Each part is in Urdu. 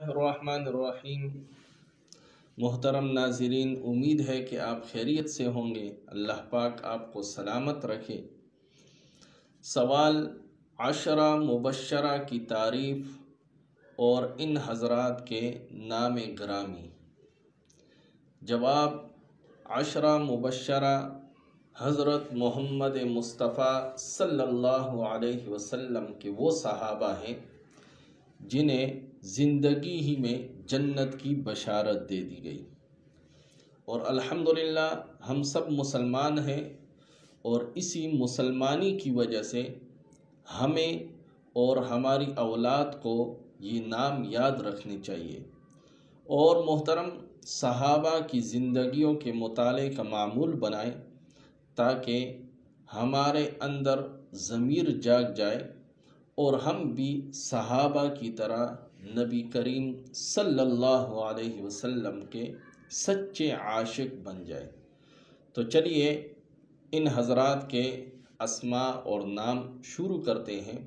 الرحمن الرحیم۔ محترم ناظرین، امید ہے کہ آپ خیریت سے ہوں گے۔ اللہ پاک آپ کو سلامت رکھے۔ سوال: عشرہ مبشرہ کی تعریف اور ان حضرات کے نام گرامی۔ جواب: عشرہ مبشرہ حضرت محمد مصطفیٰ صلی اللہ علیہ وسلم کے وہ صحابہ ہیں جنہیں زندگی ہی میں جنت کی بشارت دے دی گئی، اور الحمدللہ ہم سب مسلمان ہیں، اور اسی مسلمانی کی وجہ سے ہمیں اور ہماری اولاد کو یہ نام یاد رکھنے چاہیے، اور محترم صحابہ کی زندگیوں کے مطالعے کا معمول بنائیں تاکہ ہمارے اندر ضمیر جاگ جائے اور ہم بھی صحابہ کی طرح نبی کریم صلی اللہ علیہ وسلم کے سچے عاشق بن جائے۔ تو چلیے ان حضرات کے اسماء اور نام شروع کرتے ہیں۔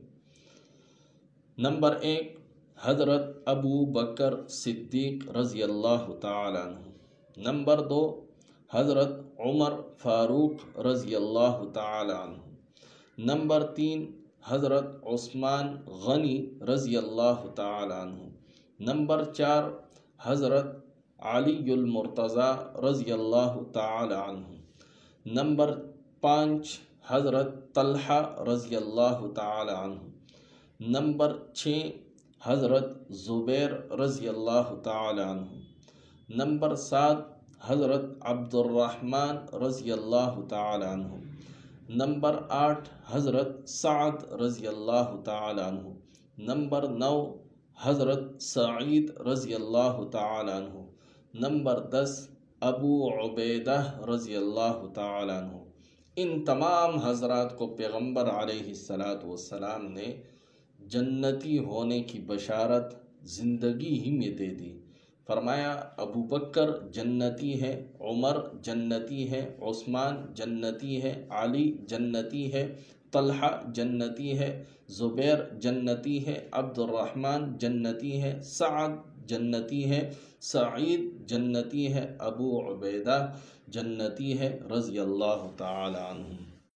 نمبر 1، حضرت ابو بکر صدیق رضی اللہ تعالیٰ عنہ۔ نمبر 2، حضرت عمر فاروق رضی اللہ تعالیٰ عنہ۔ نمبر 3، حضرت عثمان غنی رضی اللہ تعالیٰ عنہ۔ نمبر 4، حضرت علی المرتضیٰ رضی اللہ تعالیٰ عنہ۔ نمبر 5، حضرت طلحہ رضی اللہ تعالیٰ عنہ۔ نمبر 6، حضرت زبیر رضی اللہ تعالیٰ عنہ۔ نمبر 7، حضرت عبد الرحمن رضی اللہ تعالیٰ عنہ۔ نمبر 8، حضرت سعد رضی اللہ تعالیٰ عنہ۔ نمبر 9، حضرت سعید رضی اللہ تعالیٰ عنہ۔ نمبر 10، ابو عبیدہ رضی اللہ تعالیٰ عنہ۔ ان تمام حضرات کو پیغمبر علیہ السلام نے جنتی ہونے کی بشارت زندگی ہی میں دے دی۔ فرمایا ابو بکر جنتی ہے، عمر جنتی ہے، عثمان جنتی ہے، علی جنتی ہے، طلحہ جنتی ہے، زبیر جنتی ہے، عبد الرحمن جنتی ہے، سعد جنتی ہے، سعید جنتی ہے، ابو عبیدہ جنتی ہے رضی اللہ تعالی عنہ۔